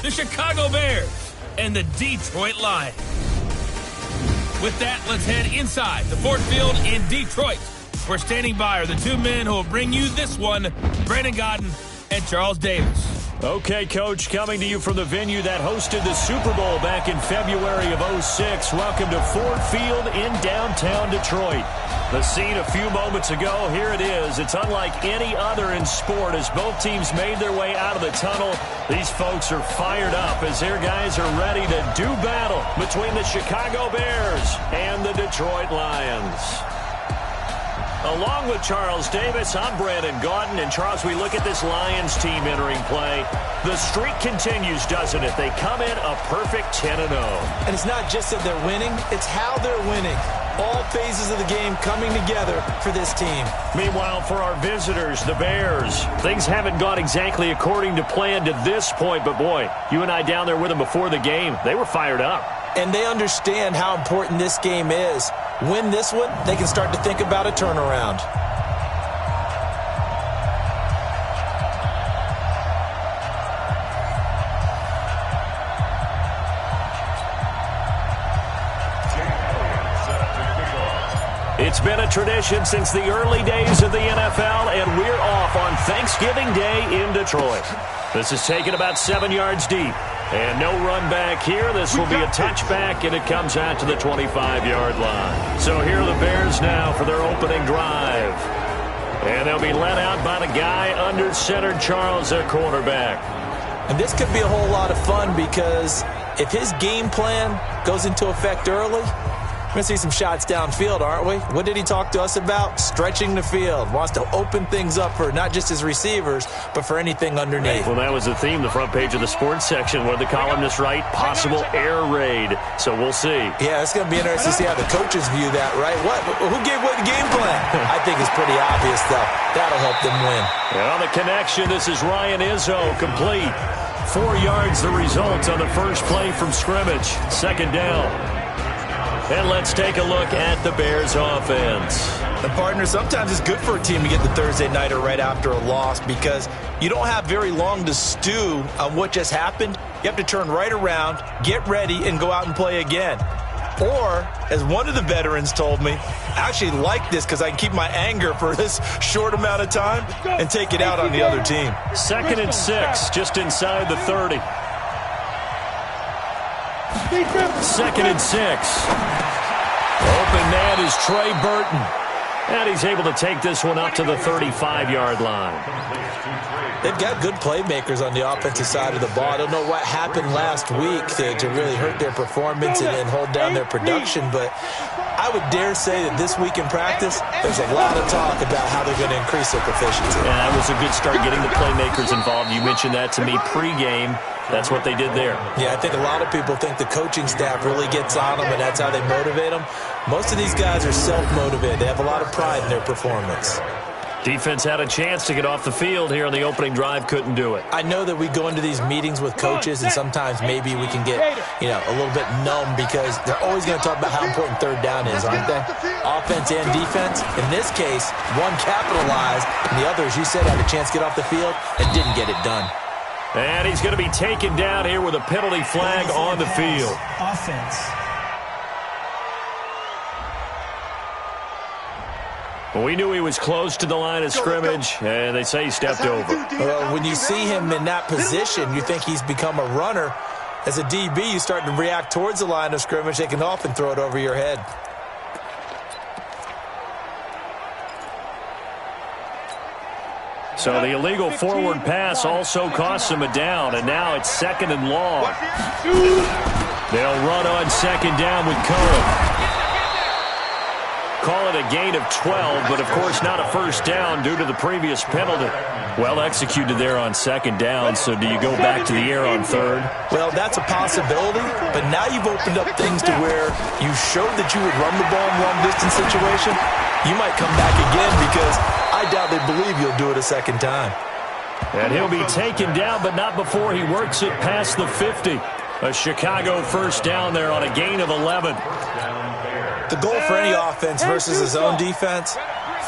the Chicago Bears and the Detroit Lions. With that, let's head inside the Ford Field in Detroit. We're standing by are the two men who will bring you this one, Brandon Godden and Charles Davis. Okay, Coach, coming to you from the venue that hosted the Super Bowl back in February of '06. Welcome to Ford Field in downtown Detroit. The scene a few moments ago, here it is. It's unlike any other in sport as both teams made their way out of the tunnel. These folks are fired up as their guys are ready to do battle between the Chicago Bears and the Detroit Lions. Along with Charles Davis, I'm Brandon Gaudin. And, Charles, we look at this Lions team entering play. The streak continues, doesn't it? They come in a perfect 10-0. And it's not just that they're winning, it's how they're winning. All phases of the game coming together for this team. Meanwhile, for our visitors, the Bears, things haven't gone exactly according to plan to this point. But, boy, you and I down there with them before the game, they were fired up. And they understand how important this game is. Win this one, they can start to think about a turnaround. It's been a tradition since the early days of the NFL, and we're off on Thanksgiving Day in Detroit. This is taken about 7 yards deep. And no run back here. This will be a touchback, and it comes out to the 25-yard line. So here are the Bears now for their opening drive. And they'll be led out by the guy under center, Charles, their quarterback. And this could be a whole lot of fun because if his game plan goes into effect early, we're going to see some shots downfield, aren't we? What did he talk to us about? Stretching the field. Wants to open things up for not just his receivers, but for anything underneath. Well, that was the theme, the front page of the sports section. What did the columnists write? Possible air raid. So we'll see. Yeah, it's going to be interesting to see how the coaches view that, right? Who gave what game plan? I think it's pretty obvious, though. That'll help them win. On the connection, this is Ryan Izzo, complete. 4 yards the result on the first play from scrimmage. Second down. And let's take a look at the Bears offense. And partner, sometimes it's good for a team to get the Thursday nighter right after a loss because you don't have very long to stew on what just happened. You have to turn right around, get ready, and go out and play again. Or, as one of the veterans told me, I actually like this because I can keep my anger for this short amount of time and take it out on the other team. 2nd and 6, just inside the 30. 2nd and 6. Open man is Trey Burton. And he's able to take this one up to the 35-yard line. They've got good playmakers on the offensive side of the ball. I don't know what happened last week to really hurt their performance and hold down their production, but I would dare say that this week in practice, there's a lot of talk about how they're going to increase their proficiency. Yeah, that was a good start getting the playmakers involved. You mentioned that to me pregame. That's what they did there. Yeah, I think a lot of people think the coaching staff really gets on them, and that's how they motivate them. Most of these guys are self-motivated. They have a lot of pride in their performance. Defense had a chance to get off the field here on the opening drive, couldn't do it. I know that we go into these meetings with coaches, and sometimes maybe we can get, a little bit numb because they're always going to talk about how important third down is, aren't they? Offense and defense. In this case, one capitalized, and the other, as you said, had a chance to get off the field and didn't get it done. And he's going to be taken down here with a penalty flag on the field. Offense. Well, we knew he was close to the line of scrimmage, and they say he stepped over. When you see him in that position, you think he's become a runner. As a DB, you start to react towards the line of scrimmage. They can often throw it over your head. So the illegal forward pass also costs him a down, and now it's 2nd and long. They'll run on 2nd down with Cohen. Call it a gain of 12, but of course not a first down due to the previous penalty. Well executed there on 2nd down, so do you go back to the air on 3rd? Well, that's a possibility, but now you've opened up things to where you showed that you would run the ball in long-distance situation. You might come back again because I doubt they believe you'll do it a second time. And he'll be taken down, but not before he works it past the 50. A Chicago first down there on a gain of 11. The goal for any offense versus his own defense,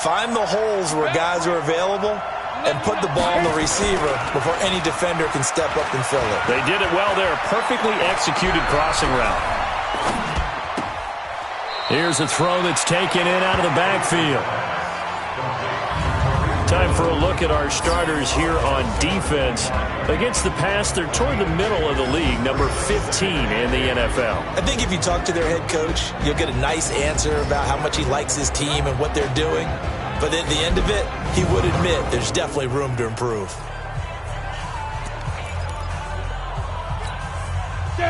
find the holes where guys are available and put the ball on the receiver before any defender can step up and fill it. They did it well there. Perfectly executed crossing route. Here's a throw that's taken in out of the backfield. Time for a look at our starters here on defense. Against the pass, they're toward the middle of the league, number 15 in the NFL. I think if you talk to their head coach, you'll get a nice answer about how much he likes his team and what they're doing. But at the end of it, he would admit there's definitely room to improve.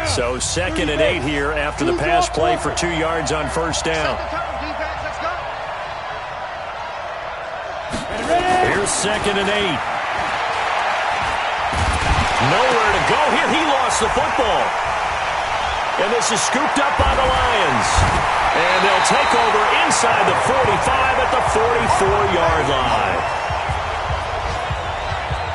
So 2nd and 8 here after the pass play for 2 yards on first down. Here's 2nd and 8. Nowhere to go here. He lost the football. And this is scooped up by the Lions. And they'll take over inside the 45 at the 44-yard line.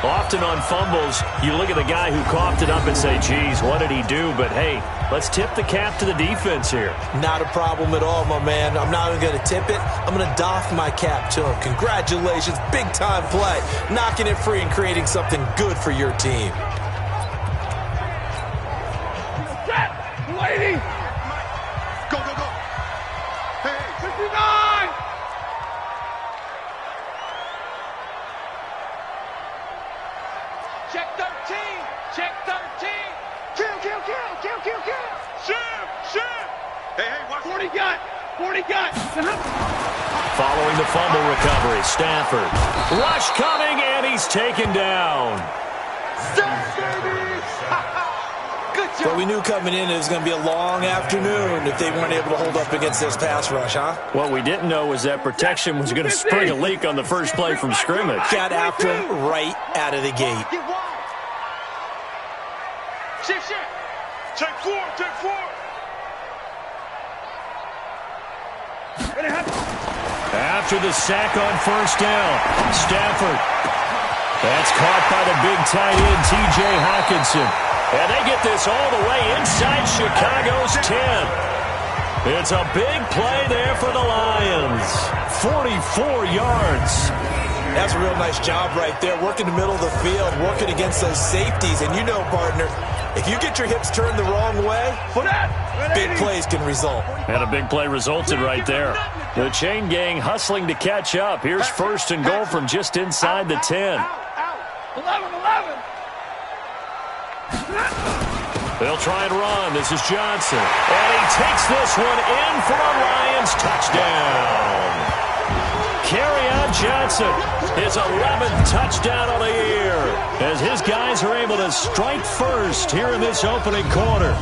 Often on fumbles, you look at the guy who coughed it up and say, geez, what did he do? But, hey, let's tip the cap to the defense here. Not a problem at all, my man. I'm not even going to tip it. I'm going to doff my cap to him. Congratulations. Big-time play. Knocking it free and creating something good for your team. Lady! Go, go, go! Hey, 59! Check 13! Check 13! Kill, kill, kill, kill, kill, kill! Shoot, shoot! Hey, hey, watch 40 gun! 40 gun! Following the fumble recovery, Stafford. Rush coming, and he's taken down. But we knew coming in it was going to be a long afternoon if they weren't able to hold up against this pass rush, huh? What we didn't know was that protection was going to spring a leak on the first play from scrimmage. Got after him right out of the gate. Shift, shift. Take 4, take 4. After the sack on first down, Stafford. That's caught by the big tight end, T.J. Hawkinson. And they get this all the way inside Chicago's 10. It's a big play there for the Lions. 44 yards. That's a real nice job right there. Working the middle of the field, working against those safeties. And you know, partner, if you get your hips turned the wrong way, big plays can result. And a big play resulted right there. The chain gang hustling to catch up. Here's first and goal from just inside the 10. 11. They'll try and run. This is Johnson. And he takes this one in for a Lions touchdown. Kerryon Johnson, his 11th touchdown of the year, as his guys are able to strike first here in this opening quarter.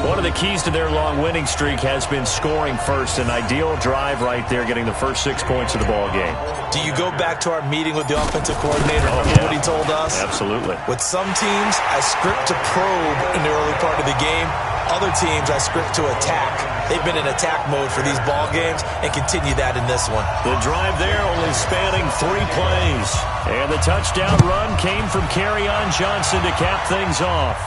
One of the keys to their long winning streak has been scoring first. An ideal drive right there, getting the first 6 points of the ball game. Do you go back to our meeting with the offensive coordinator? What he told us? Absolutely. With some teams, I script to probe in the early part of the game. Other teams, I script to attack. They've been in attack mode for these ball games and continue that in this one. The drive there only spanning 3 plays. And the touchdown run came from Kerryon Johnson to cap things off.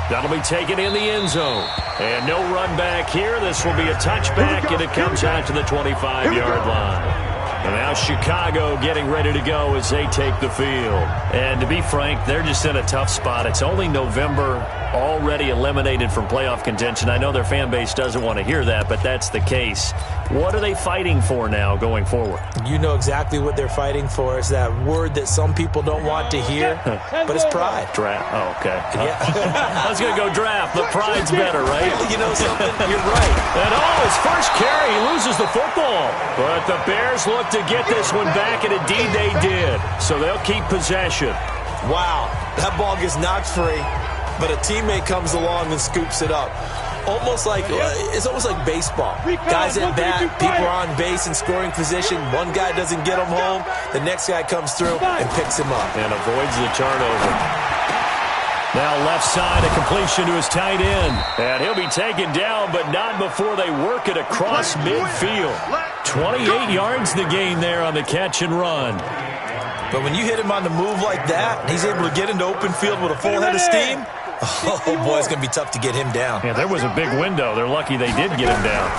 That'll be taken in the end zone. And no run back here. This will be a touchback, and it comes out to the 25-yard line. And now Chicago getting ready to go as they take the field. And to be frank, they're just in a tough spot. It's only November, already eliminated from playoff contention. I know their fan base doesn't want to hear that, but that's the case. What are they fighting for now going forward? You know exactly what they're fighting for. Is that word that some people don't want to hear, but it's pride. Draft. Oh, okay. Yeah. I was going to go draft, but pride's better, right? You know something? You're right. And his first carry, he loses the football. But the Bears look to get this one back, and indeed they did. So they'll keep possession. Wow, that ball gets knocked free, but a teammate comes along and scoops it up. It's almost like baseball. Guys at bat, people are on base in scoring position. One guy doesn't get him home. The next guy comes through and picks him up. And avoids the turnover. Now left side, a completion to his tight end. And he'll be taken down, but not before they work it across midfield. 28 yards the gain there on the catch and run. But when you hit him on the move like that, and he's able to get into open field with a full head of steam, oh boy, it's going to be tough to get him down. Yeah, there was a big window. They're lucky they did get him down.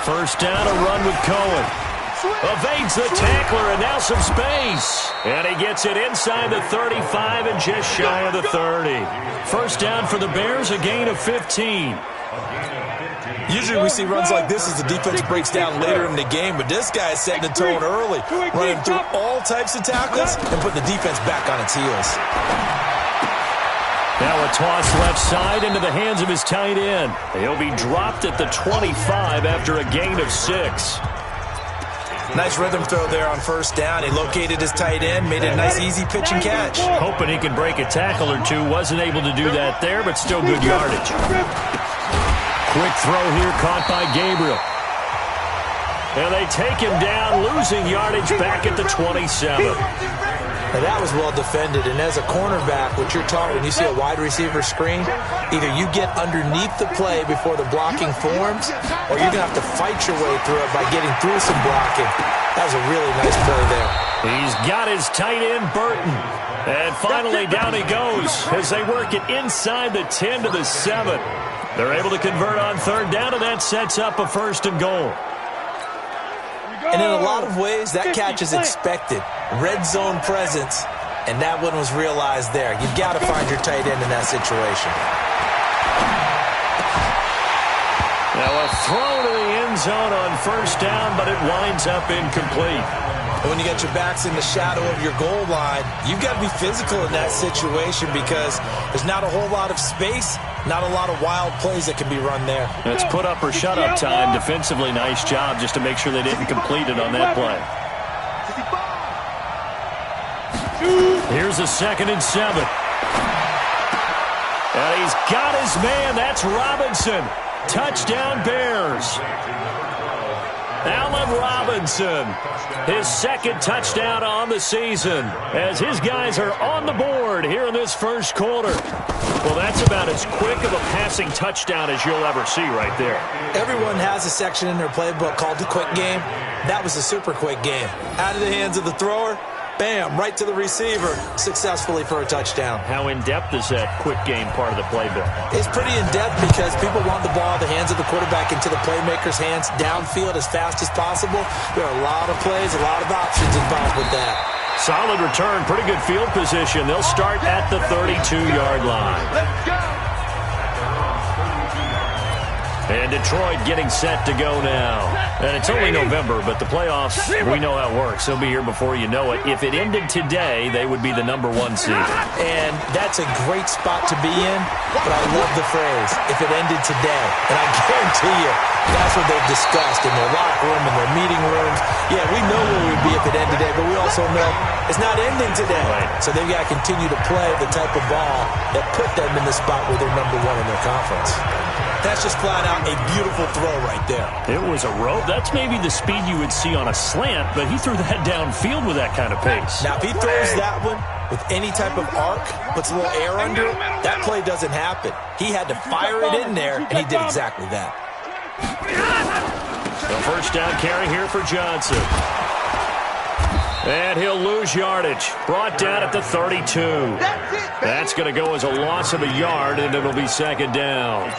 First down, a run with Cohen. Evades the tackler, and now some space. And he gets it inside the 35 and just shy of the 30. First down for the Bears, a gain of 15. Usually we see runs like this as the defense breaks down later in the game, but this guy is setting the tone early, running through all types of tackles and putting the defense back on its heels. Now a toss left side into the hands of his tight end. He'll be dropped at the 25 after a gain of 6. Nice rhythm throw there on first down. He located his tight end, made it a nice easy pitch and catch. Hoping he could break a tackle or two. Wasn't able to do that there, but still good yardage. Quick throw here caught by Gabriel. And they take him down, losing yardage back at the 27. Now that was well defended, and as a cornerback, what you're talking, when you see a wide receiver screen, either you get underneath the play before the blocking forms, or you're going to have to fight your way through it by getting through some blocking. That was a really nice play there. He's got his tight end, Burton. And finally down he goes as they work it inside the 10 to the 7. They're able to convert on third down, and that sets up a first and goal. And in a lot of ways, that catch is expected. Red zone presence, and that one was realized there. You've got to find your tight end in that situation. Now a throw to the end zone on first down, but it winds up incomplete. And when you got your backs in the shadow of your goal line, you've got to be physical in that situation because there's not a whole lot of space, not a lot of wild plays that can be run there. It's put up or shut up time. Defensively, nice job just to make sure they didn't complete it on that play. Here's a 2nd and 7. And he's got his man. That's Robinson. Touchdown Bears. Allen Robinson, his 2nd touchdown on the season as his guys are on the board here in this first quarter. Well, that's about as quick of a passing touchdown as you'll ever see right there. Everyone has a section in their playbook called the quick game. That was a super quick game. Out of the hands of the thrower, bam, right to the receiver, successfully for a touchdown. How in-depth is that quick game part of the playbook? It's pretty in-depth because people want the ball in the hands of the quarterback into the playmaker's hands downfield as fast as possible. There are a lot of plays, a lot of options involved with that. Solid return, pretty good field position. They'll start at the 32-yard line. Let's go. And Detroit getting set to go now. And it's only November, but the playoffs, we know how it works. They'll be here before you know it. If it ended today, they would be the #1 seed. And that's a great spot to be in, but I love the phrase, if it ended today. And I guarantee you, that's what they've discussed in their locker room, in their meeting rooms. Yeah, we know where we'd be if it ended today, but we also know it's not ending today. Right. So they've got to continue to play the type of ball that put them in the spot where they're #1 in their conference. That's just flat out a beautiful throw right there. It was a rope. That's maybe the speed you would see on a slant, but he threw that downfield with that kind of pace. Now, if he throws that one with any type of arc, puts a little air under it, that play doesn't happen. He had to fire it in there, and he did exactly that. The first down carry here for Johnson. And he'll lose yardage. Brought down at the 32. That's going to go as a loss of a yard, and it'll be 2nd down.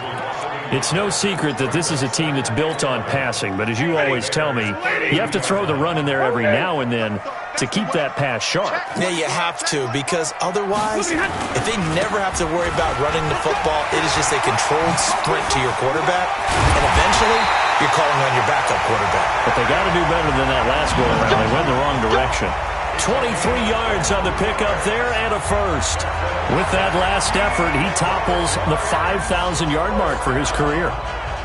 It's no secret that this is a team that's built on passing, but as you always tell me, you have to throw the run in there every now and then to keep that pass sharp. Yeah, you have to, because otherwise, if they never have to worry about running the football, it is just a controlled sprint to your quarterback, and eventually, you're calling on your backup quarterback. But they got to do better than that last go-around. They went in the wrong direction. 23 yards on the pickup there and a first. With that last effort, he topples the 5,000-yard mark for his career.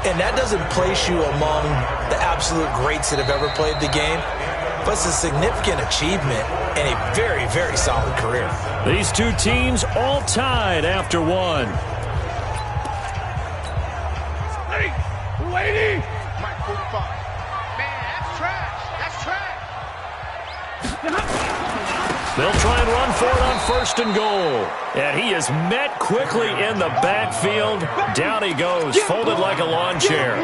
And that doesn't place you among the absolute greats that have ever played the game, but it's a significant achievement and a very, very solid career. These two teams all tied after one. Lady! Mike 45. Man, that's trash. That's trash. They'll try and run for it on 1st and goal. And he is met quickly in the backfield. Down he goes, folded like a lawn chair.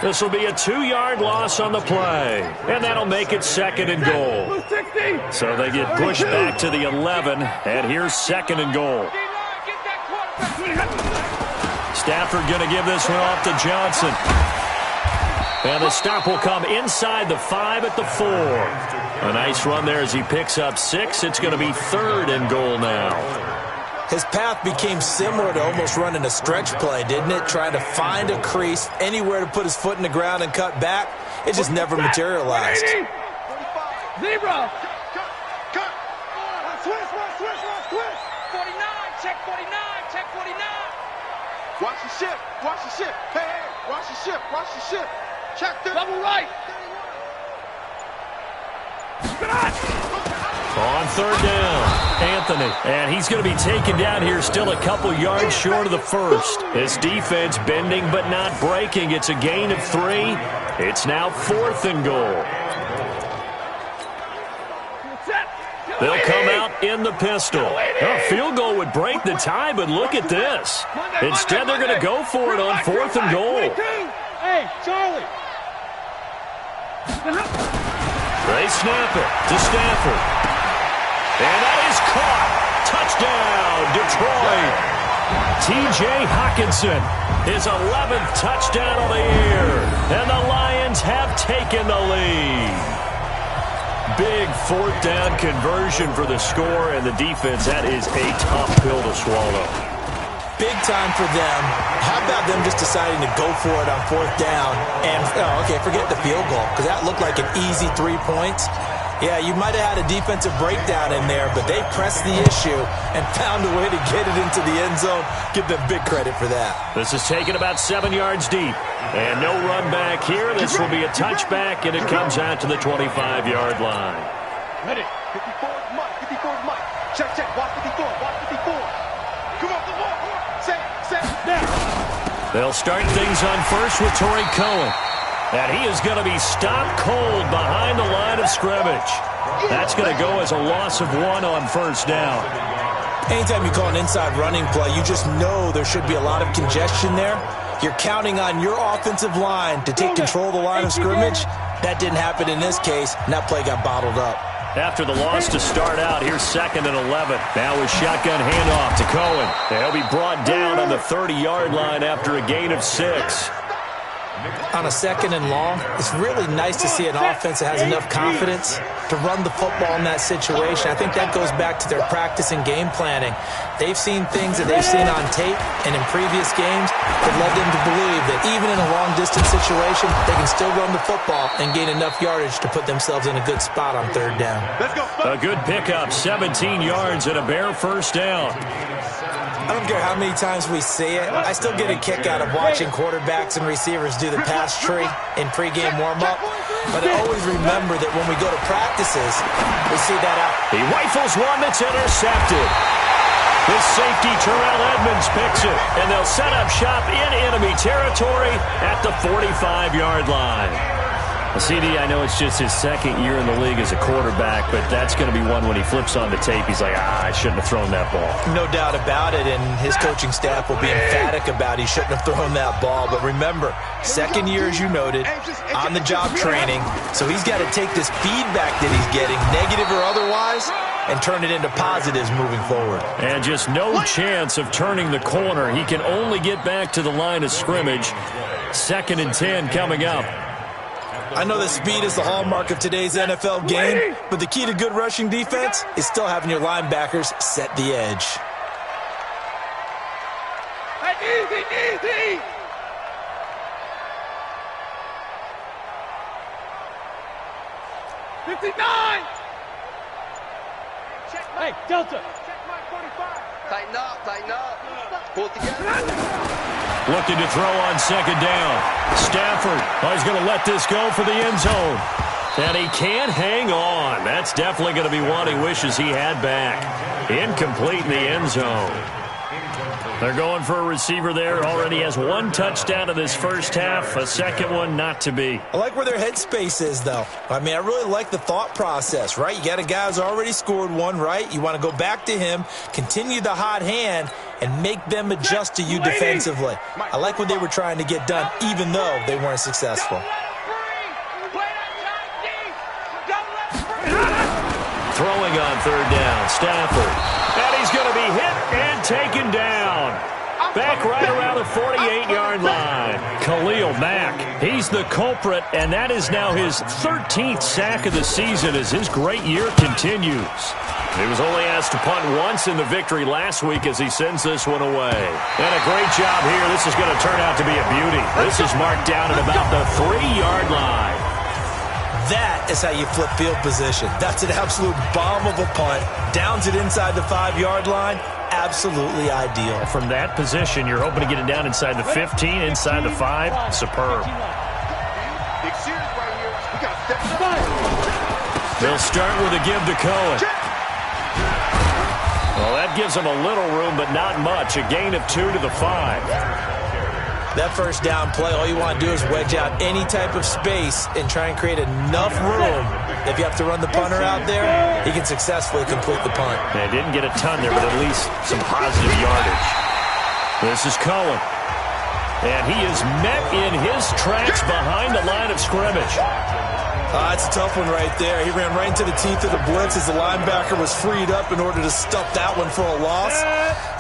This will be a 2-yard loss on the play. And that'll make it 2nd and goal. So they get pushed back to the 11. And here's 2nd and goal. Stafford going to give this one off to Johnson. And the stop will come inside the 5 at the 4. A nice run there as he picks up 6. It's going to be 3rd and goal now. His path became similar to almost running a stretch play, didn't it? Trying to find a crease, anywhere to put his foot in the ground and cut back. It just never materialized. 0. Cut. Switch. 49, check 49, check 49. Watch the ship. Hey, watch the ship. Check the double right. On 3rd down, Anthony. And he's going to be taken down here still a couple yards short of the 1st. This defense bending but not breaking. It's a gain of 3. It's now 4th and goal. They'll come out in the pistol. A field goal would break the tie, but look at this. Instead, they're going to go for it on 4th and goal. Hey, Charlie. They snap it to Stafford. And that is caught. Touchdown, Detroit. T.J. Hockenson, his 11th touchdown of the year. And the Lions have taken the lead. Big 4th down conversion for the score, and the defense, that is a tough pill to swallow. Big time for them. How about them just deciding to go for it on 4th down? And, forget the field goal, because that looked like an easy 3 points. Yeah, you might have had a defensive breakdown in there, but they pressed the issue and found a way to get it into the end zone. Give them big credit for that. This is taken about 7 yards deep. And no run back here. This will be a touchback, and it comes out to the 25-yard line. Ready. 54's Mike. Check. Watch 54. Come on. Set. Now. They'll start things on first with Torrey Cohen. And he is going to be stopped cold behind the line of scrimmage. That's going to go as a loss of 1 on 1st down. Anytime you call an inside running play, you just know there should be a lot of congestion there. You're counting on your offensive line to take control of the line of scrimmage. That didn't happen in this case, and that play got bottled up. After the loss to start out, here's 2nd and 11. Now with shotgun handoff to Cohen. He'll be brought down on the 30-yard line after a gain of 6. On a 2nd and long, it's really nice to see an offense that has enough confidence to run the football in that situation. I think that goes back to their practice and game planning. They've seen things that they've seen on tape and in previous games that led them to believe that even in a long-distance situation, they can still run the football and gain enough yardage to put themselves in a good spot on 3rd down. A good pickup, 17 yards and a bare 1st down. I don't care how many times we see it. I still get a kick out of watching quarterbacks and receivers do the pass tree in pregame warm-up. But I always remember that when we go to practices, we see that out. He rifles one that's intercepted. His safety, Terrell Edmonds, picks it. And they'll set up shop in enemy territory at the 45-yard line. CD, I know it's just his 2nd year in the league as a quarterback, but that's going to be one when he flips on the tape. He's like, I shouldn't have thrown that ball. No doubt about it, and his coaching staff will be emphatic about he shouldn't have thrown that ball. But remember, 2nd year, as you noted, on-the-job training, so he's got to take this feedback that he's getting, negative or otherwise, and turn it into positives moving forward. And just no chance of turning the corner. He can only get back to the line of scrimmage. 2nd and 10 coming up. I know that speed is the hallmark of today's NFL game, but the key to good rushing defense is still having your linebackers set the edge. Easy. 59. Hey, Delta. Check my 45. Tighten up. Pull it together. Looking to throw on 2nd down. Stafford, he's going to let this go for the end zone. And he can't hang on. That's definitely going to be one he wishes he had back. Incomplete in the end zone. They're going for a receiver there. Already has 1 touchdown in this 1st half. A 2nd one not to be. I like where their headspace is, though. I mean, I really like the thought process, right? You got a guy who's already scored 1, right? You want to go back to him, continue the hot hand, and make them adjust to you defensively. I like what they were trying to get done, even though they weren't successful. Throwing on 3rd down, Stafford. And he's going to be hit and taken down. Back right around the 48-yard line. Khalil Mack, he's is the culprit, and that is now his 13th sack of the season as his great year continues. He was only asked to punt once in the victory last week as he sends this one away. And a great job here. This is going to turn out to be a beauty. This is marked down at about the 3-yard line. That is how you flip field position. That's an absolute bomb of a punt. Downs it inside the 5-yard line. Absolutely ideal. From that position, you're hoping to get it down inside the 15, inside the 5. Superb. They'll start with a give to Cohen. Well, that gives him a little room, but not much. A gain of 2 to the 5. That first down play, all you want to do is wedge out any type of space and try and create enough room. If you have to run the punter out there, he can successfully complete the punt. They didn't get a ton there, but at least some positive yardage. This is Cohen. And he is met in his tracks behind the line of scrimmage. It's a tough one right there. He ran right into the teeth of the blitz as the linebacker was freed up in order to stuff that one for a loss.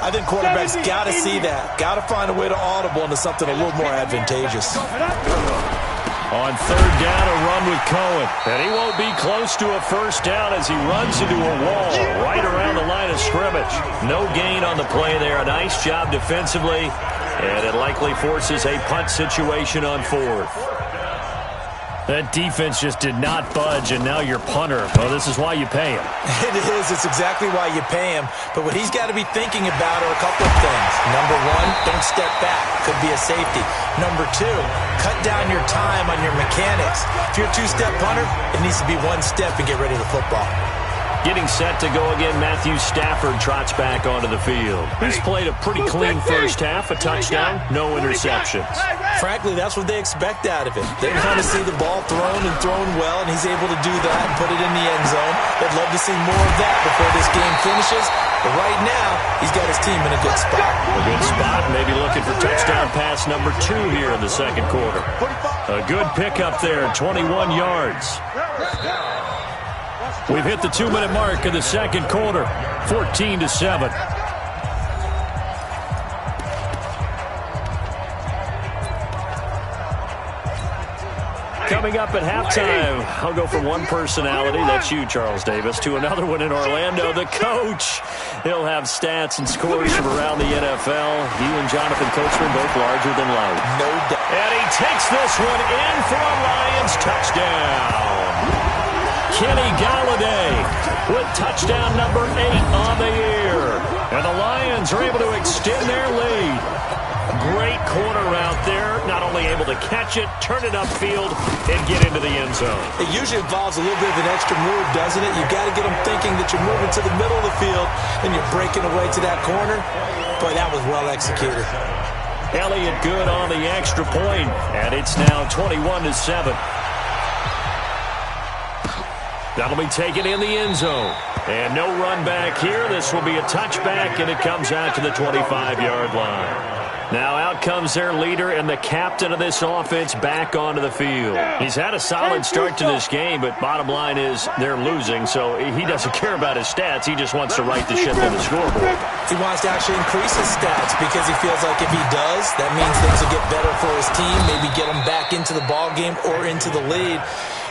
I think quarterbacks got to see that. Got to find a way to audible into something a little more advantageous. On third down, a run with Cohen. And he won't be close to a first down as he runs into a wall right around the line of scrimmage. No gain on the play there. A nice job defensively. And it likely forces a punt situation on fourth. That defense just did not budge, and now your punter. Well, this is why you pay him. It is. It's exactly why you pay him. But what he's got to be thinking about are a couple of things. Number one, don't step back. Could be a safety. Number two, cut down your time on your mechanics. If you're a two-step punter, it needs to be one step and get ready to football. Getting set to go again, Matthew Stafford trots back onto the field. He's played a pretty clean first half, a touchdown, no interceptions. Frankly, that's what they expect out of him. They want to see the ball thrown and thrown well, and he's able to do that and put it in the end zone. They'd love to see more of that before this game finishes. But right now, he's got his team in a good spot. A good spot, maybe looking for touchdown pass number 2 here in the second quarter. A good pickup there, 21 yards. We've hit the 2-minute mark in the second quarter, 14-7. Coming up at halftime, I'll go from one personality, that's you, Charles Davis, to another one in Orlando, the coach. He'll have stats and scores from around the NFL. He and Jonathan Coachman both larger than life. No doubt. And he takes this one in for a Lions touchdown. Kenny Galladay with touchdown number 8 on the year. And the Lions are able to extend their lead. Great corner out there. Not only able to catch it, turn it upfield, and get into the end zone. It usually involves a little bit of an extra move, doesn't it? You've got to get them thinking that you're moving to the middle of the field and you're breaking away to that corner. Boy, that was well executed. Elliott good on the extra point, and it's now 21-7. That'll be taken in the end zone. And no run back here. This will be a touchback, and it comes out to the 25-yard line. Now out comes their leader and the captain of this offense back onto the field. He's had a solid start to this game, but bottom line is they're losing, so he doesn't care about his stats. He just wants to right the ship on the scoreboard. He wants to actually increase his stats because he feels like if he does, that means things will get better for his team, maybe get him back into the ball game or into the lead.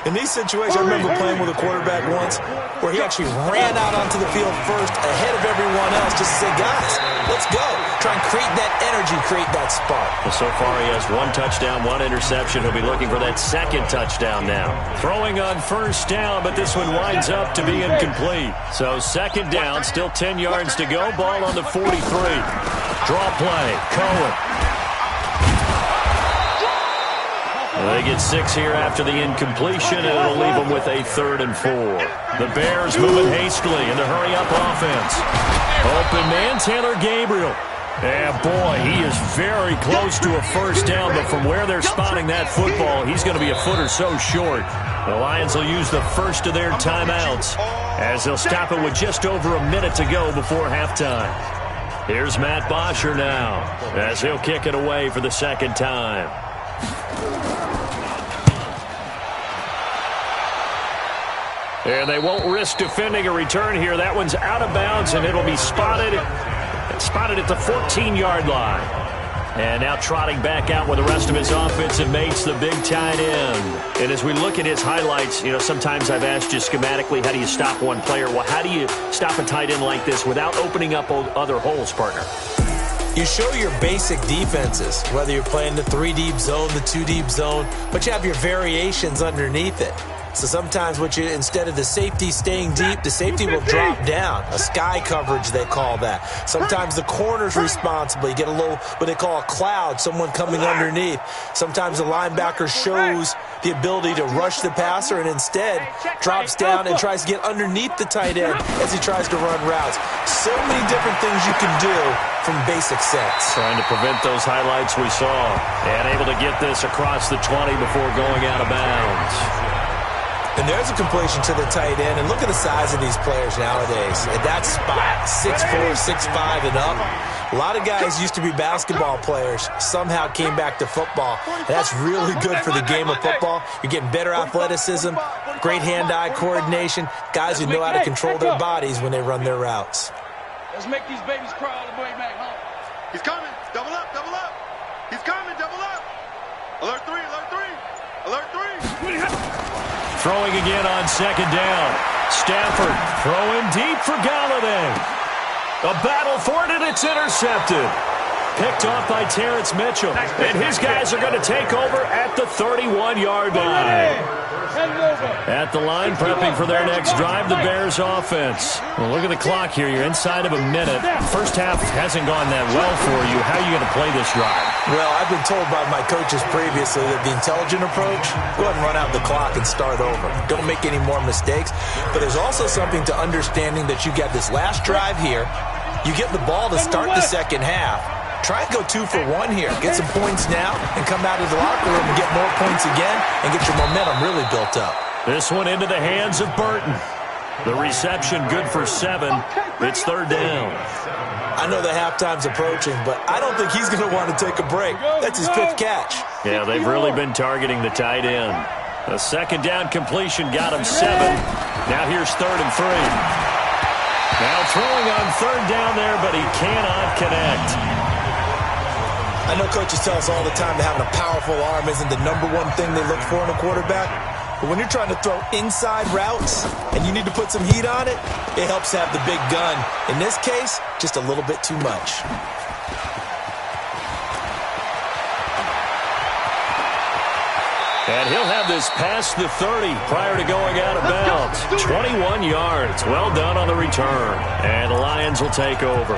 In these situations, I remember playing with a quarterback once where he actually ran out onto the field first ahead of everyone else just to say, guys, let's go. Try and create that energy, create that spark. Well, so far he has 1 touchdown, 1 interception. He'll be looking for that second touchdown now. Throwing on first down, but this one winds up to be incomplete. So second down, still 10 yards to go. Ball on the 43. Draw play, Cohen. They get 6 here after the incompletion, and it'll leave them with a 3rd and 4. The Bears moving hastily in the hurry-up offense. Open man, Taylor Gabriel. And boy, he is very close to a first down, but from where they're spotting that football, he's going to be a foot or so short. The Lions will use the first of their timeouts as they'll stop it with just over a minute to go before halftime. Here's Matt Bosher now as he'll kick it away for the second time. And they won't risk defending a return here. That one's out of bounds, and it'll be spotted at the 14-yard line. And now trotting back out with the rest of his offensive mates, the big tight end. And as we look at his highlights, you know, sometimes I've asked you schematically, how do you stop one player? Well, how do you stop a tight end like this without opening up other holes, partner? You show your basic defenses, whether you're playing the 3-deep zone, the 2-deep zone, but you have your variations underneath it. So sometimes instead of the safety staying deep, the safety will drop down. A sky coverage, they call that. Sometimes the corner's responsible. You get a little, what they call a cloud, someone coming underneath. Sometimes the linebacker shows the ability to rush the passer and instead drops down and tries to get underneath the tight end as he tries to run routes. So many different things you can do from basic sets. Trying to prevent those highlights we saw. And able to get this across the 20 before going out of bounds. And there's a completion to the tight end. And look at the size of these players nowadays. At that spot, 6'4", 6'5", and up. A lot of guys used to be basketball players, somehow came back to football. And that's really good for the game of football. You're getting better athleticism, great hand-eye coordination, guys who know how to control their bodies when they run their routes. Let's make these babies cry all the way back home. He's coming. Double up, double up. He's coming, double up. Alert 3, alert 3. Alert 3. Throwing again on second down. Stafford throwing deep for Galladay. A battle for it, and it's intercepted. Picked off by Terrence Mitchell. And his guys are going to take over at the 31-yard line. At the line, prepping for their next drive, the Bears offense. Well, look at the clock here. You're inside of a minute. First half hasn't gone that well for you. How are you going to play this drive? Well, I've been told by my coaches previously that the intelligent approach, go ahead and run out the clock and start over. Don't make any more mistakes. But there's also something to understanding that you got this last drive here. You get the ball to start the second half. Try and go 2 for 1 here. Get some points now and come out of the locker room and get more points again and get your momentum really built up. This one into the hands of Burton. The reception good for 7. It's third down. I know the halftime's approaching, but I don't think he's going to want to take a break. That's his 5th catch. Yeah, they've really been targeting the tight end. A second down completion got him 7. Now here's 3rd and 3. Now throwing on 3rd down there, but he cannot connect. I know coaches tell us all the time that having a powerful arm isn't the #1 thing they look for in a quarterback. But when you're trying to throw inside routes and you need to put some heat on it, it helps to have the big gun. In this case, just a little bit too much. And he'll have this past the 30 prior to going out of bounds. 21 yards. Well done on the return. And the Lions will take over.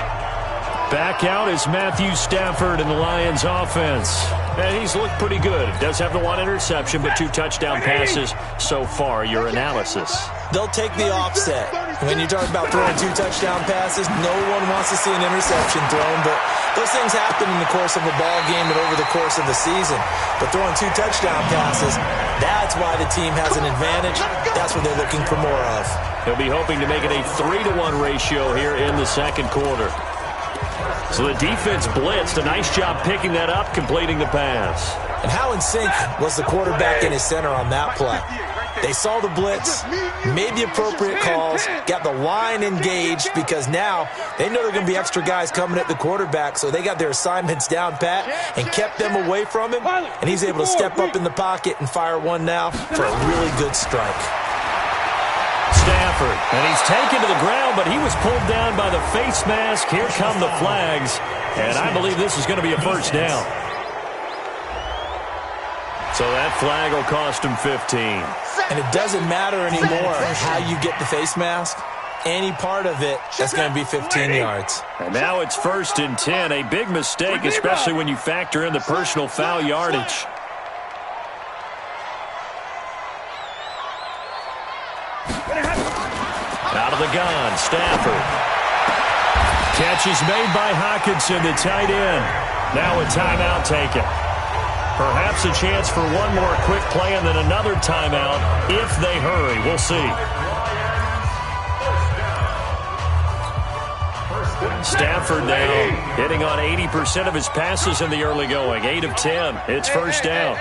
Back out is Matthew Stafford in the Lions offense. And he's looked pretty good. Does have the 1 interception, but 2 touchdown passes so far. Your analysis. They'll take the offset. When you're talking about throwing 2 touchdown passes, no one wants to see an interception thrown, but those things happen in the course of a ball game and over the course of the season. But throwing 2 touchdown passes, that's why the team has an advantage. That's what they're looking for more of. He'll be hoping to make it a 3-to-1 ratio here in the second quarter. So the defense blitzed. A nice job picking that up, completing the pass. And how in sync was the quarterback and his center on that play? They saw the blitz, made the appropriate calls, got the line engaged because now they know there are going to be extra guys coming at the quarterback, so they got their assignments down pat and kept them away from him, and he's able to step up in the pocket and fire one now for a really good strike. Stafford, and he's taken to the ground, but he was pulled down by the face mask. Here come the flags, and I believe this is going to be a first down. So that flag will cost him 15. And it doesn't matter anymore how you get the face mask. Any part of it, that's going to be 15 yards. And now it's 1st and 10. A big mistake, especially when you factor in the personal foul yardage. Out of the gun, Stafford. Catch is made by Hockenson, the tight end. Now a timeout taken. Perhaps a chance for one more quick play and then another timeout if they hurry. We'll see. Stafford now hitting on 80% of his passes in the early going. 8 of 10. It's first down.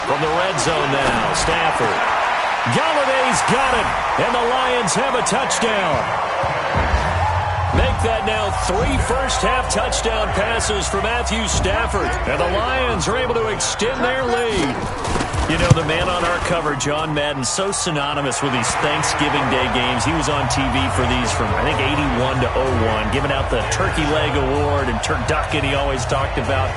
From the red zone now, Stafford. Galladay's got it, and the Lions have a touchdown. Make that now 3 first-half touchdown passes for Matthew Stafford, and the Lions are able to extend their lead. You know, the man on our cover, John Madden, so synonymous with these Thanksgiving Day games. He was on TV for these from, I think, 81 to 01, giving out the Turkey Leg Award and turducken he always talked about.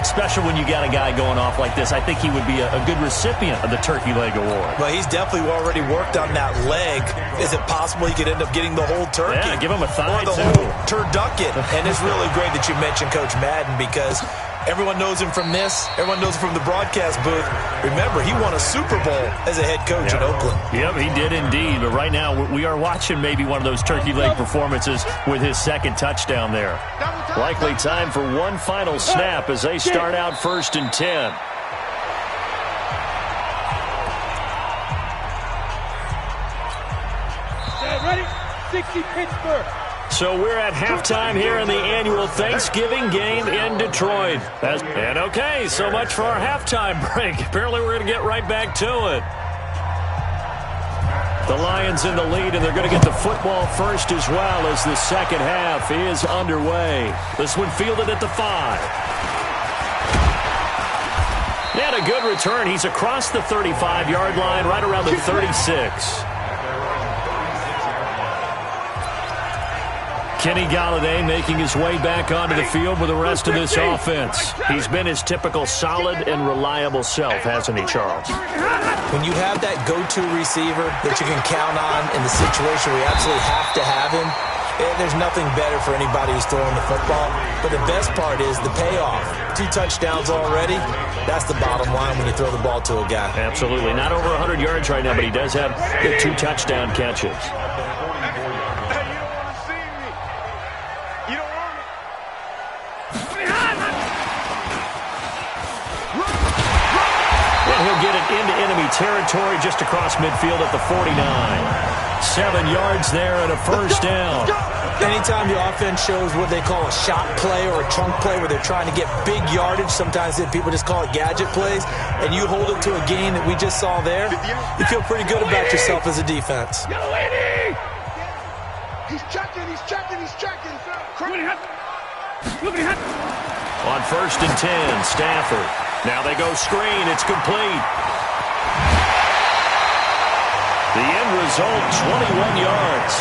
Special when you got a guy going off like this. I think he would be a good recipient of the Turkey Leg Award. Well, he's definitely already worked on that leg. Is it possible he could end up getting the whole turkey? Yeah, give him a thigh, or the whole turducken. And it's really great that you mentioned Coach Madden, because everyone knows him from this. Everyone knows him from the broadcast booth. Remember, he won a Super Bowl as a head coach in Oakland. Yep, he did indeed. But right now, we are watching maybe one of those turkey leg performances with his second touchdown there. Likely time for one final snap as they start out 1st and 10. Ready? 60 Pittsburgh. So we're at halftime here in the annual Thanksgiving game in Detroit. And okay, so much for our halftime break. Apparently we're going to get right back to it. The Lions in the lead, and they're going to get the football first as well as the second half is underway. This one fielded at the 5. And a good return. He's across the 35-yard line, right around the 36. Kenny Galladay making his way back onto the field with the rest of this offense. He's been his typical solid and reliable self, hasn't he, Charles? When you have that go-to receiver that you can count on in the situation where you absolutely have to have him, there's nothing better for anybody who's throwing the football. But the best part is the payoff. 2 touchdowns already. That's the bottom line when you throw the ball to a guy. Absolutely. Not over 100 yards right now, but he does have the 2 touchdown catches. He'll get it into enemy territory just across midfield at the 49. 7 yards there and a first down. Anytime the offense shows what they call a shot play or a chunk play where they're trying to get big yardage, sometimes people just call it gadget plays, and you hold it to a gain that we just saw there, you feel pretty good about yourself as a defense. He's checking. On 1st and 10, Stafford. Now they go screen. It's complete. The end result, 21 yards.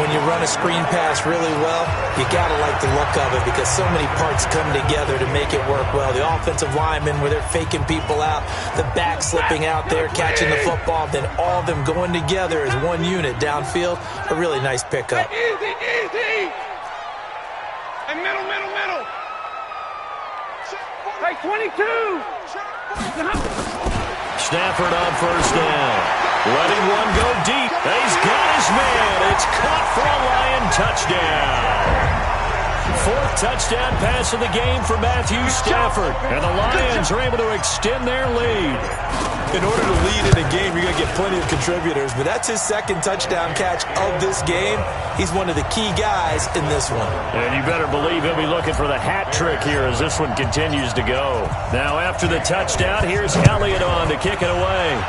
When you run a screen pass really well, you got to like the look of it because so many parts come together to make it work well. The offensive linemen, where they're faking people out, the back slipping out there, catching the football, then all of them going together as one unit downfield. A really nice pickup. Easy. And middle. Hey, 22. Stafford on 1st down. Letting one go deep. He's got his man. It's caught for a Lion touchdown. 4th touchdown pass of the game for Matthew Stafford. And the Lions are able to extend their lead. In order to lead in a game, you're going to get plenty of contributors, but that's his 2nd touchdown catch of this game. He's one of the key guys in this one. And you better believe he'll be looking for the hat trick here as this one continues to go. Now after the touchdown, here's Elliott on to kick it away.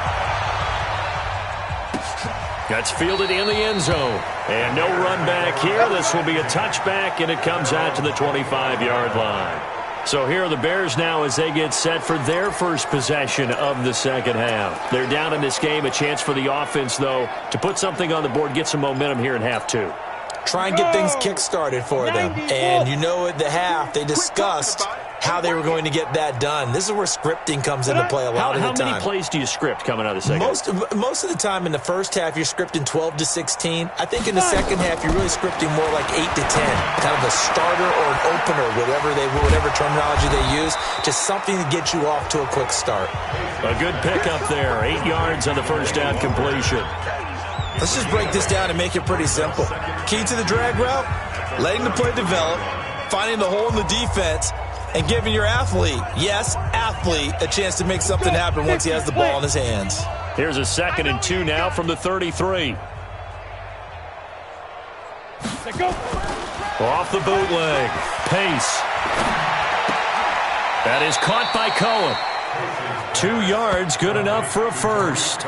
That's fielded in the end zone. And no run back here. This will be a touchback, and it comes out to the 25-yard line. So here are the Bears now as they get set for their first possession of the second half. They're down in this game. A chance for the offense, though, to put something on the board, get some momentum here in half 2. Try and get things kick-started for them. And you know at the half, they discussed how they were going to get that done. This is where scripting comes into play a lot of the time. How many plays do you script coming out of the second half? Most of the time in the first half, you're scripting 12 to 16. I think in the second half, you're really scripting more like 8 to 10. Kind of a starter or an opener, whatever terminology they use. Just something to get you off to a quick start. A good pickup there. 8 yards on the first down completion. Let's just break this down and make it pretty simple. Key to the drag route, letting the play develop, finding the hole in the defense, and giving your athlete, a chance to make something happen once he has the ball in his hands. Here's a 2nd and 2 now from the 33. Off the bootleg. Pace. That is caught by Cohen. 2 yards, good enough for a first.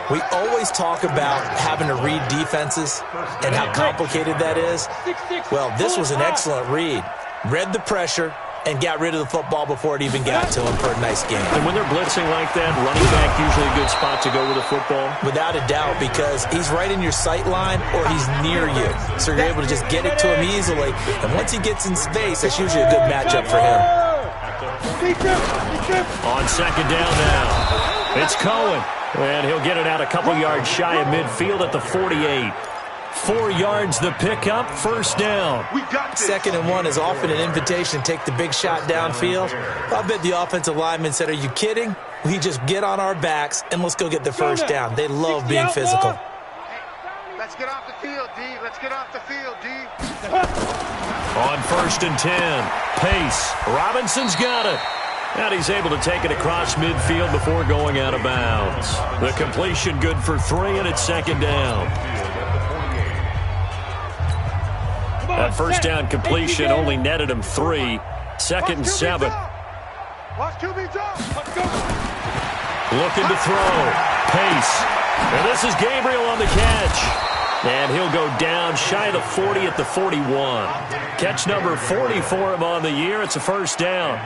We always talk about having to read defenses and how complicated that is. Well, this was an excellent read. Read the pressure and got rid of the football before it even got to him for a nice game. And when they're blitzing like that, running back usually a good spot to go with the football? Without a doubt, because he's right in your sight line or he's near you. So you're able to just get it to him easily. And once he gets in space, that's usually a good matchup for him. On second down now, it's Cohen. And he'll get it out a couple yards shy of midfield at the 48. 4 yards the pickup, first down. Second and 1 is often an invitation to take the big shot downfield. I bet the offensive lineman said, are you kidding? We just get on our backs and let's go get the first down. They love being physical. Let's get off the field, D. Let's get off the field, D. On first and 10, pace. Robinson's got it. And he's able to take it across midfield before going out of bounds. The completion good for 3, and it's second down. That first down completion only netted him 3. Second and 7. Looking to throw. Pace. And this is Gabriel on the catch. And he'll go down shy of the 40 at the 41. Catch number 40 for him on the year. It's a first down.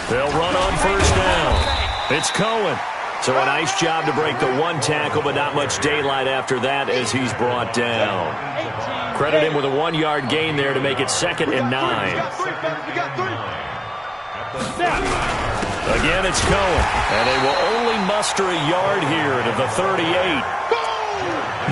They'll run on first down. It's Cohen. So a nice job to break the 1 tackle, but not much daylight after that as he's brought down. Credit him with a 1-yard gain there to make it second and 9. Again, it's Cohen, and they will only muster a yard here to the 38.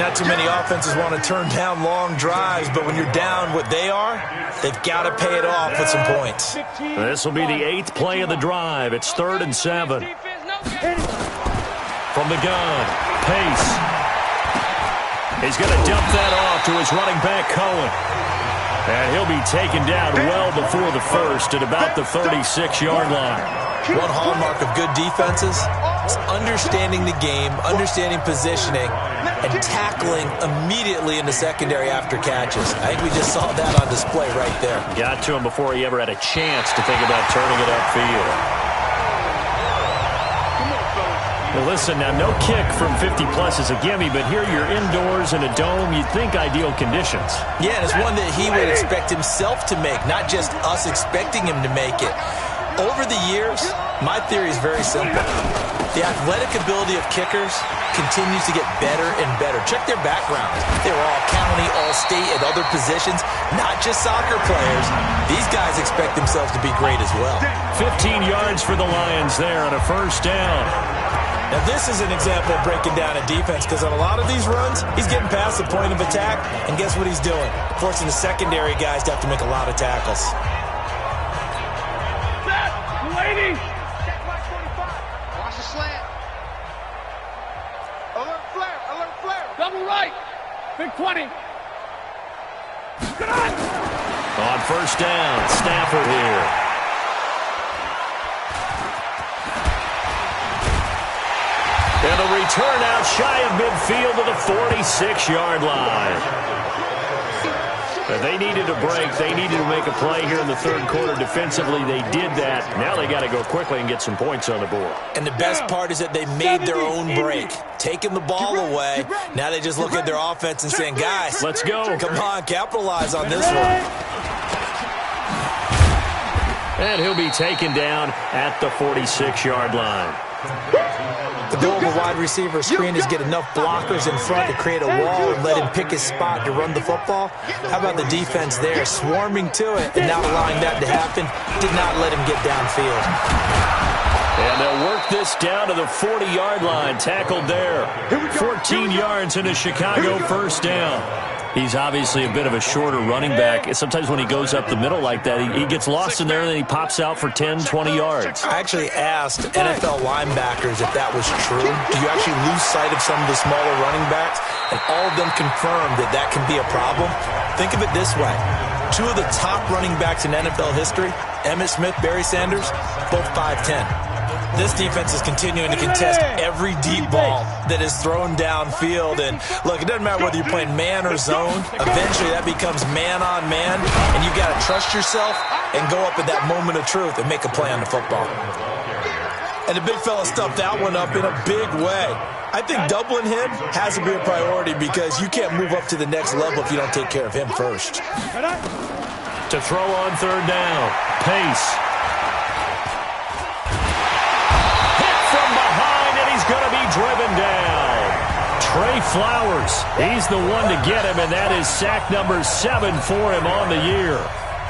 Not too many offenses want to turn down long drives, but when you're down what they are, they've got to pay it off with some points. This will be the 8th play of the drive. It's 3rd and 7. From the gun, Pace. He's going to dump that off to his running back, Cohen. And he'll be taken down well before the first at about the 36-yard line. One hallmark of good defenses is understanding the game, understanding positioning, and tackling immediately in the secondary after catches. I think we just saw that on display right there. Got to him before he ever had a chance to think about turning it upfield. Well, listen, now no kick from 50-plus is a gimme, but here you're indoors in a dome. You'd think ideal conditions. Yeah, and it's one that he would expect himself to make, not just us expecting him to make it. Over the years, my theory is very simple. The athletic ability of kickers continues to get better and better. Check their backgrounds. They were all county, all state, at other positions, not just soccer players. These guys expect themselves to be great as well. 15 yards for the Lions there on a first down. Now, this is an example of breaking down a defense because on a lot of these runs, he's getting past the point of attack, and guess what he's doing? Forcing the secondary guys to have to make a lot of tackles. Watch the slant. Alert flare, alert flare. Double right. Big 20. On first down, Stafford here. And a return out shy of midfield to the 46-yard line. But they needed a break. They needed to make a play here in the third quarter defensively. They did that. Now they got to go quickly and get some points on the board. And the best part is that they made their own break. Taking the ball away. Now they just look at their offense and saying, guys, let's go. Come on, capitalize on this one. And he'll be taken down at the 46-yard line. The goal of a wide receiver screen is get enough blockers in front to create a wall and let him pick his spot to run the football. How about the defense there, swarming to it and not allowing that to happen? Did not let him get downfield. And they'll work this down to the 40-yard line, tackled there. 14 yards in a Chicago first down. He's obviously a bit of a shorter running back. Sometimes when he goes up the middle like that, he gets lost in there and then he pops out for 10, 20 yards. I actually asked NFL linebackers if that was true. Do you actually lose sight of some of the smaller running backs? And all of them confirmed that that can be a problem. Think of it this way. 2 of the top running backs in NFL history, Emmitt Smith, Barry Sanders, both 5'10". This defense is continuing to contest every deep ball that is thrown downfield. And look, it doesn't matter whether you're playing man or zone. Eventually that becomes man on man, and you got to trust yourself and go up at that moment of truth and make a play on the football. And the big fella stuffed that one up in a big way. I think doubling him has to be a priority because you can't move up to the next level if you don't take care of him first. To throw on third down, Pace. Hit from behind, and he's going to be driven down. Trey Flowers, he's the one to get him, and that is sack number 7 for him on the year.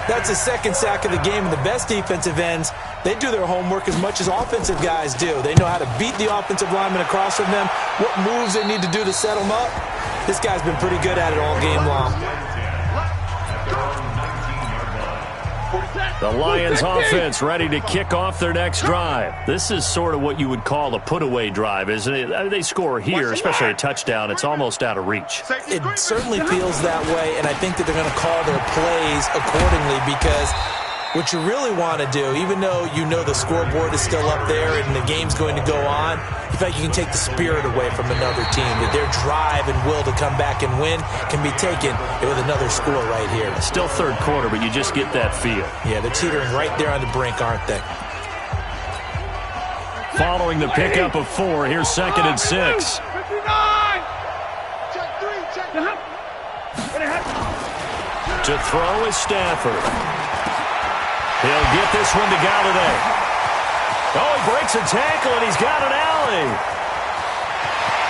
That's his second sack of the game, and the best defensive ends, they do their homework as much as offensive guys do. They know how to beat the offensive lineman across from them, what moves they need to do to set them up. This guy's been pretty good at it all game long. The Lions offense ready to kick off their next drive. This is sort of what you would call a put-away drive, isn't it? They score here, especially a touchdown. It's almost out of reach. It certainly feels that way, and I think that they're going to call their plays accordingly because what you really want to do, even though you know the scoreboard is still up there and the game's going to go on, in fact, you can take the spirit away from another team. That their drive and will to come back and win can be taken with another score right here. Still third quarter, but you just get that feel. Yeah, they're teetering right there on the brink, aren't they? Following the pickup of 4, here's 2nd and 6. 59! To throw is Stafford. He'll get this one to Galladay. Oh, he breaks a tackle, and he's got an alley.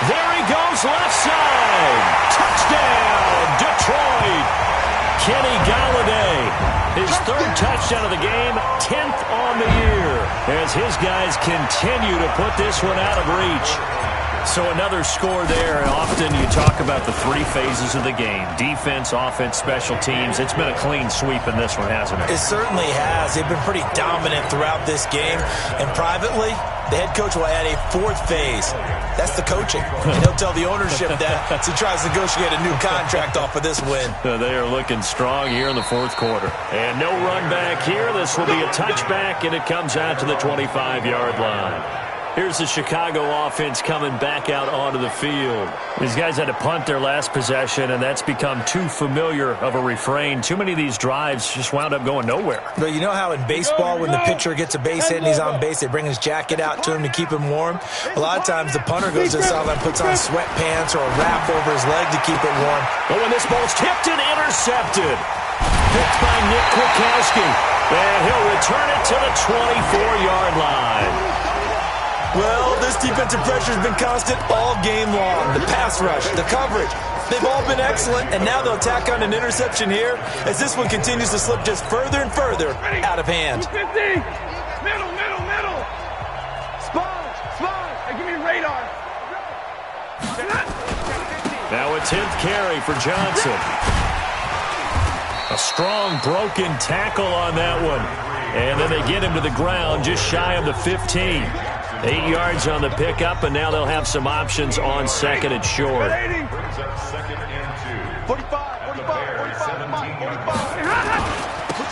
There he goes, left side. Touchdown, Detroit. Kenny Galladay, his 3rd touchdown of the game, 10th on the year, as his guys continue to put this one out of reach. So another score there. Often you talk about the 3 phases of the game: defense, offense, special teams. It's been a clean sweep in this one, hasn't it? It certainly has. They've been pretty dominant throughout this game. And privately, the head coach will add a 4th phase. That's the coaching. And he'll tell the ownership that as he tries to negotiate a new contract off of this win. They are looking strong here in the 4th quarter. And no run back here. This will be a touchback, and it comes out to the 25-yard line. Here's the Chicago offense coming back out onto the field. These guys had to punt their last possession, and that's become too familiar of a refrain. Too many of these drives just wound up going nowhere. But you know how in baseball, when the pitcher gets a base hit and he's on base, they bring his jacket out to him to keep him warm? A lot of times the punter goes to the sideline, puts on sweatpants or a wrap over his leg to keep it warm. But when this ball's tipped and intercepted, picked by Nick Kwiatkowski, and he'll return it to the 24-yard line. Well, this defensive pressure has been constant all game long. The pass rush, the coverage, they've all been excellent, and now they'll tack on an interception here as this one continues to slip just further and further out of hand. 250! Middle! Spine! Hey, give me radar! Now a 10th carry for Johnson. A strong broken tackle on that one. And then they get him to the ground just shy of the 15. 8 yards on the pickup, and now they'll have some options on 2nd and short. 45.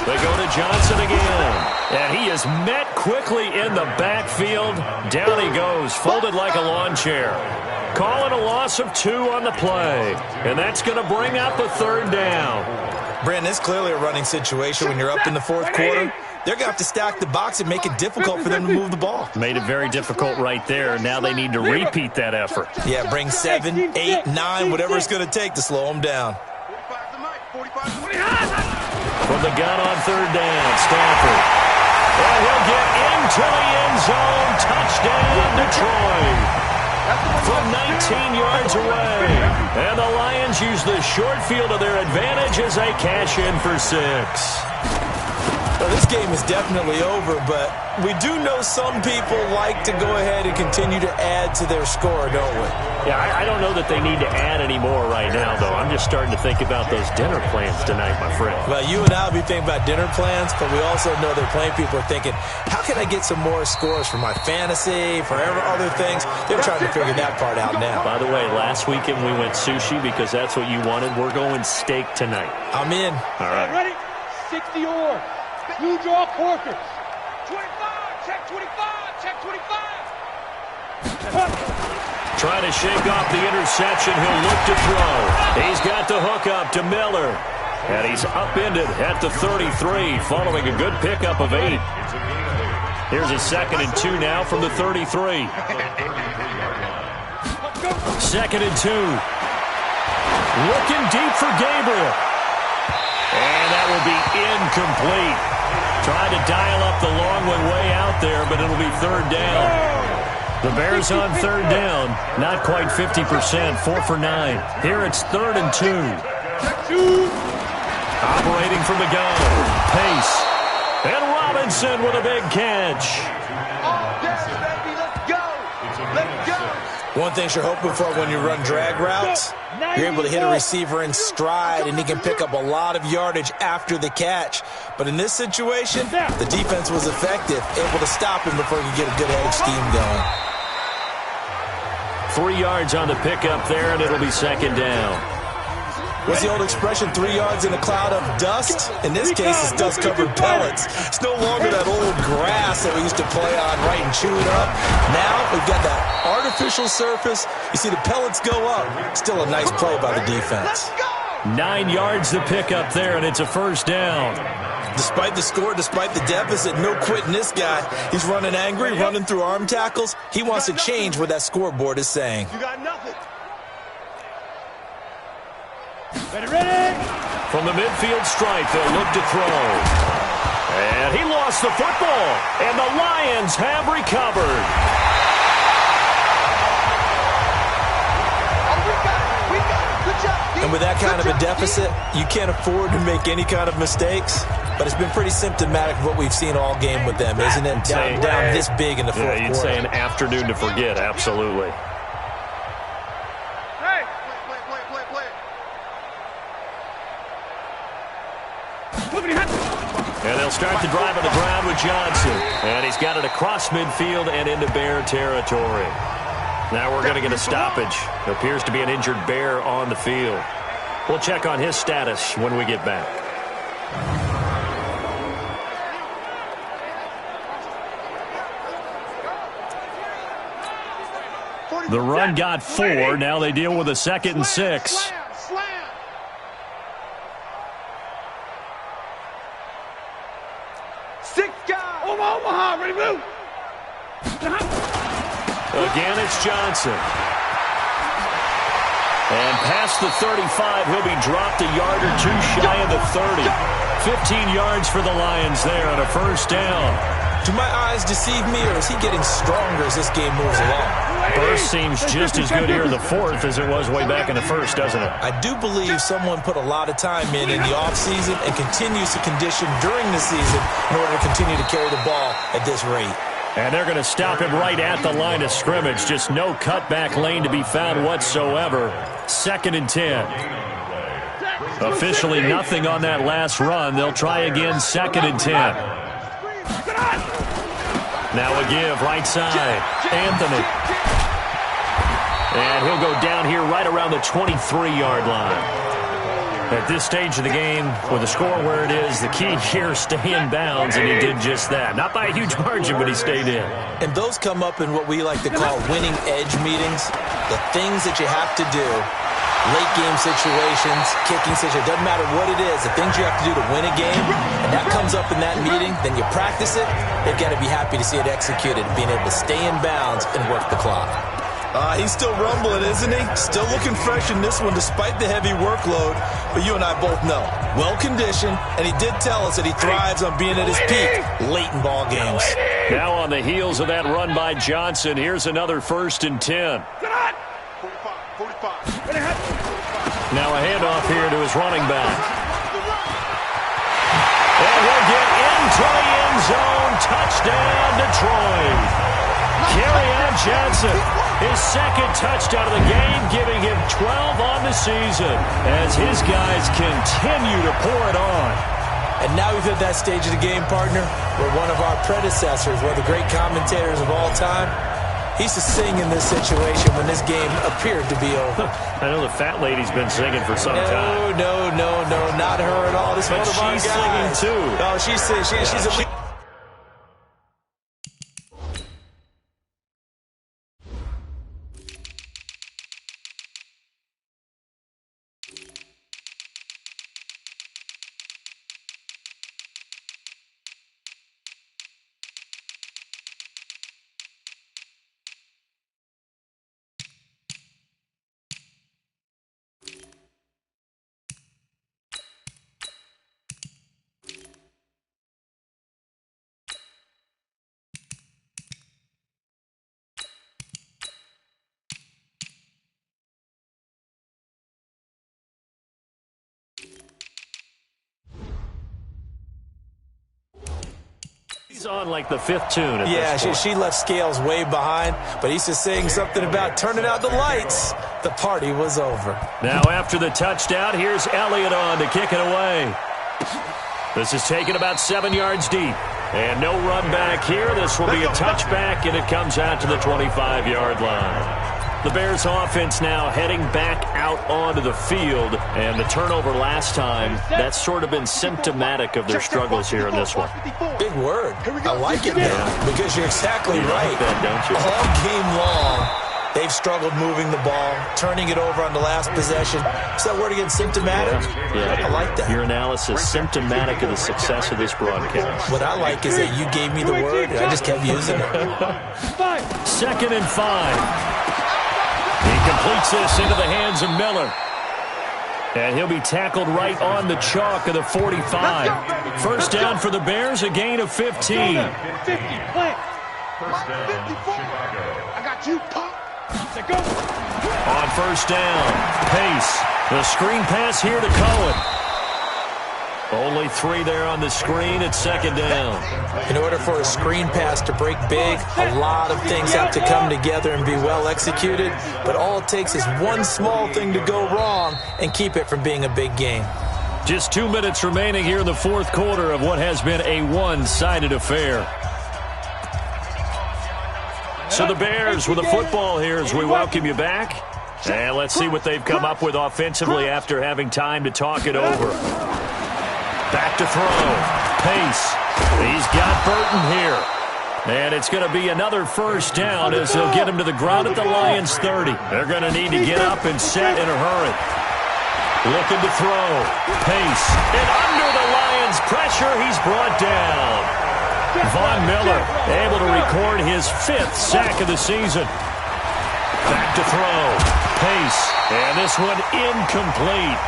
They go to Johnson again. And he is met quickly in the backfield. Down he goes, folded like a lawn chair. Calling a loss of 2 on the play. And that's going to bring up a 3rd down. Brandon, it's clearly a running situation when you're up in the 4th quarter. They're going to have to stack the box and make it difficult for them to move the ball. Made it very difficult right there. Now they need to repeat that effort. Yeah, bring 7, 8, 9, whatever it's going to take to slow them down. From the gun on 3rd down, Stafford. And he'll get into the end zone. Touchdown, Detroit. From 19 yards away. And the Lions use the short field to their advantage as they cash in for 6. Well, this game is definitely over, but we do know some people like to go ahead and continue to add to their score, don't we? Yeah, I don't know that they need to add any more right now, though. I'm just starting to think about those dinner plans tonight, my friend. Well, you and I will be thinking about dinner plans, but we also know that playing people are thinking, how can I get some more scores for my fantasy, for other things? They're trying to figure that part out now. By the way, last weekend we went sushi because that's what you wanted. We're going steak tonight. I'm in. All right. Ready? 60 or. You draw corkers. 25. Check 25. Check 25. Trying to shake off the interception. He'll look to throw. He's got the hook up to Miller. And he's upended at the 33 following a good pickup of 8. Here's a 2nd and 2 now from the 33. 2nd and 2. Looking deep for Gabriel. And that will be incomplete. Trying to dial up the long one way out there, but it'll be 3rd down. The Bears on 3rd down. Not quite 50%. 4 for 9. Here it's 3rd and 2. Operating from the gun. Pace. And Robinson with a big catch. Oh, yes, baby, let's go. Let's go. One thing you're hoping for when you run drag routes, you're able to hit a receiver in stride, and he can pick up a lot of yardage after the catch. But in this situation, the defense was effective, able to stop him before he could get a good head of steam going. 3 yards on the pickup there, and it'll be 2nd down. What's the old expression, 3 yards in a cloud of dust? In this case, it's dust-covered pellets. It's no longer that old grass that we used to play on, right, and chew it up. Now we've got that artificial surface. You see the pellets go up. Still a nice play by the defense. 9 yards to pick up there, and it's a 1st down. Despite the score, despite the deficit, no quitting this guy. He's running angry, running through arm tackles. He wants to change what that scoreboard is saying. You got nothing. Ready. From the midfield stripe, they'll look to throw. And he lost the football, and the Lions have recovered. We got it. Good job. And with that kind of a deficit, you can't afford to make any kind of mistakes. But it's been pretty symptomatic of what we've seen all game with them, isn't it? Down this big in the fourth quarter. You'd say an afternoon to forget, absolutely. And they'll start the drive on the ground with Johnson. And he's got it across midfield and into Bear territory. Now we're going to get a stoppage. It appears to be an injured Bear on the field. We'll check on his status when we get back. The run got 4. Now they deal with a 2nd and 6. Omaha, ready, blue. Again, it's Johnson. And past the 35, he'll be dropped a yard or 2 shy of the 30. 15 yards for the Lions there on a 1st down. Do my eyes deceive me, or is he getting stronger as this game moves along? First seems just as good here in the 4th as it was way back in the 1st, doesn't it? I do believe someone put a lot of time in the offseason and continues to condition during the season in order to continue to carry the ball at this rate. And they're going to stop him right at the line of scrimmage. Just no cutback lane to be found whatsoever. 2nd and 10. Officially nothing on that last run. They'll try again, 2nd and 10. Now a give, right side. Anthony. And he'll go down here right around the 23-yard line. At this stage of the game, with the score where it is, the key here is stay in bounds, and he did just that. Not by a huge margin, but he stayed in. And those come up in what we like to call winning edge meetings. The things that you have to do, late game situations, kicking situations, doesn't matter what it is, the things you have to do to win a game, and that comes up in that meeting, then you practice it, they've got to be happy to see it executed, being able to stay in bounds and work the clock. He's still rumbling, isn't he? Still looking fresh in this one despite the heavy workload. But you and I both know, well-conditioned, and he did tell us that he thrives on being at his peak late in ball games. Now on the heels of that run by Johnson, here's another 1st and 10. 45. Now a handoff here to his running back. And he'll get into the end zone. Touchdown, Detroit. Kerryon Johnson, his 2nd touchdown of the game, giving him 12 on the season as his guys continue to pour it on. And now we've hit that stage of the game, partner, where one of our predecessors, one of the great commentators of all time, he used to sing in this situation when this game appeared to be over. I know the fat lady's been singing for some time. No, not her at all. This but one of our she's guys. singing too. Oh, she's a It's on like the fifth tune at yeah, this point. she left Scales way behind, but he's just saying something about turning out the lights. The party was over. Now after the touchdown, here's Elliott on to kick it away. This is taken about 7 yards deep. And no run back here. This will be a touchback, and it comes out to the 25-yard line. The Bears offense now heading back out onto the field, and the turnover last time, that's sort of been symptomatic of their struggles here in this one. Big word. I like it now, because you're exactly right. Like that, don't you? All game long, they've struggled moving the ball, turning it over on the last possession. Is that word again, symptomatic? Yeah. I like that. Your analysis, symptomatic of the success of this broadcast. What I like is that you gave me the word, and I just kept using it. 2nd and 5. He completes this into the hands of Miller. And he'll be tackled right on the chalk of the 45. First down for the Bears, a gain of 15. 50, plant. 54. I got you, pop. Go. On first down, Pace. The screen pass here to Cohen. Only 3 there on the screen at 2nd down. In order for a screen pass to break big, a lot of things have to come together and be well executed, but all it takes is one small thing to go wrong and keep it from being a big game. Just 2 minutes remaining here in the fourth quarter of what has been a one-sided affair. So the Bears with the football here as we welcome you back. And let's see what they've come up with offensively after having time to talk it over. Back to throw. Pace. He's got Burton here. And it's going to be another first down as they'll get him to the ground at the Lions' 30. They're going to need to get up and set in a hurry. Looking to throw. Pace. And under the Lions' pressure, he's brought down. Von Miller able to record his 5th sack of the season. Back to throw. Pace. And this one incomplete.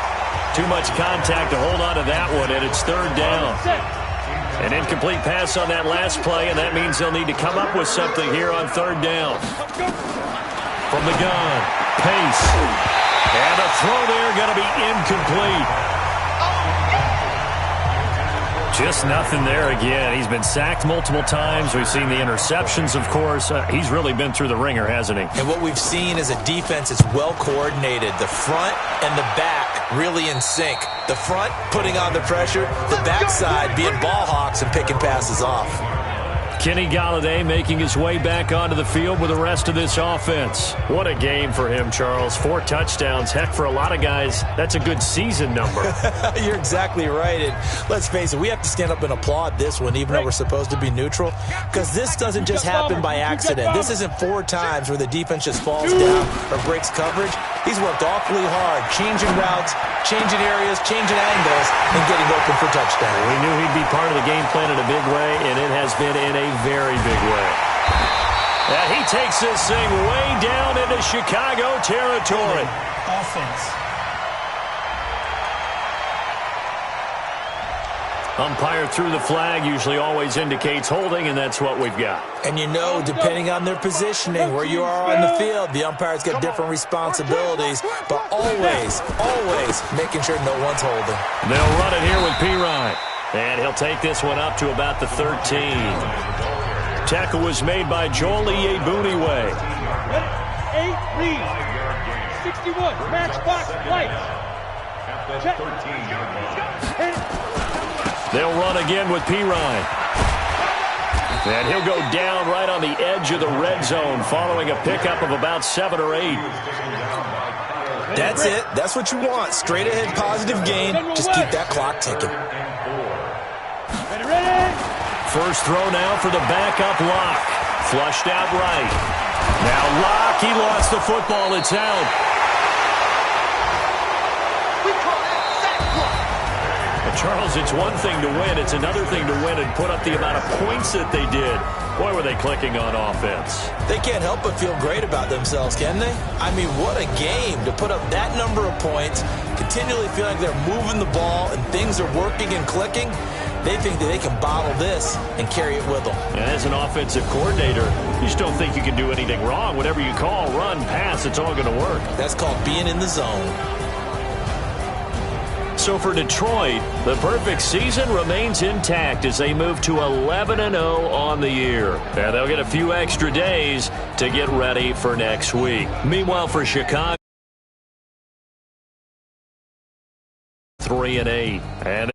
Too much contact to hold on to that one, and it's 3rd down. An incomplete pass on that last play, and that means they'll need to come up with something here on 3rd down. From the gun, Pace. And the throw there going to be incomplete. Just nothing there again. He's been sacked multiple times. We've seen the interceptions, of course. He's really been through the ringer, hasn't he? And what we've seen is a defense that's well coordinated. The front and the back really in sync. The front putting on the pressure, the backside being ball hawks and picking passes off. Kenny Golladay making his way back onto the field with the rest of this offense. What a game for him, Charles. 4 touchdowns. Heck, for a lot of guys, that's a good season number. You're exactly right. And let's face it, we have to stand up and applaud this one, even though we're supposed to be neutral, because this doesn't just happen by accident. This isn't 4 times where the defense just falls down or breaks coverage. He's worked awfully hard, changing routes, changing areas, changing angles, and getting open for touchdown. We knew he'd be part of the game plan in a big way, and it has been in a very big way. And he takes this thing way down into Chicago territory. Offense. Umpire threw the flag, usually always indicates holding, and that's what we've got. And you know, depending on their positioning, where you are on the field, the umpire's got different responsibilities, but always, always making sure no one's holding. They'll run it here with Pirine. And he'll take this one up to about the 13. Tackle was made by Joel Iyiegbuniwe. 8 lead. 61. Matchbox lights. Check. They'll run again with Pirine. And he'll go down right on the edge of the red zone following a pickup of about 7 or 8. That's it. That's what you want. Straight ahead positive gain. Just keep that clock ticking. First throw now for the backup Locke. Flushed out right. Now Locke, he lost the football. It's out. Charles, it's one thing to win. It's another thing to win and put up the amount of points that they did. Boy, were they clicking on offense. They can't help but feel great about themselves, can they? I mean, what a game to put up that number of points, continually feeling like they're moving the ball and things are working and clicking. They think that they can bottle this and carry it with them. And as an offensive coordinator, you just don't think you can do anything wrong. Whatever you call, run, pass, it's all going to work. That's called being in the zone. So for Detroit, the perfect season remains intact as they move to 11-0 on the year. And they'll get a few extra days to get ready for next week. Meanwhile, for Chicago, 3-8. And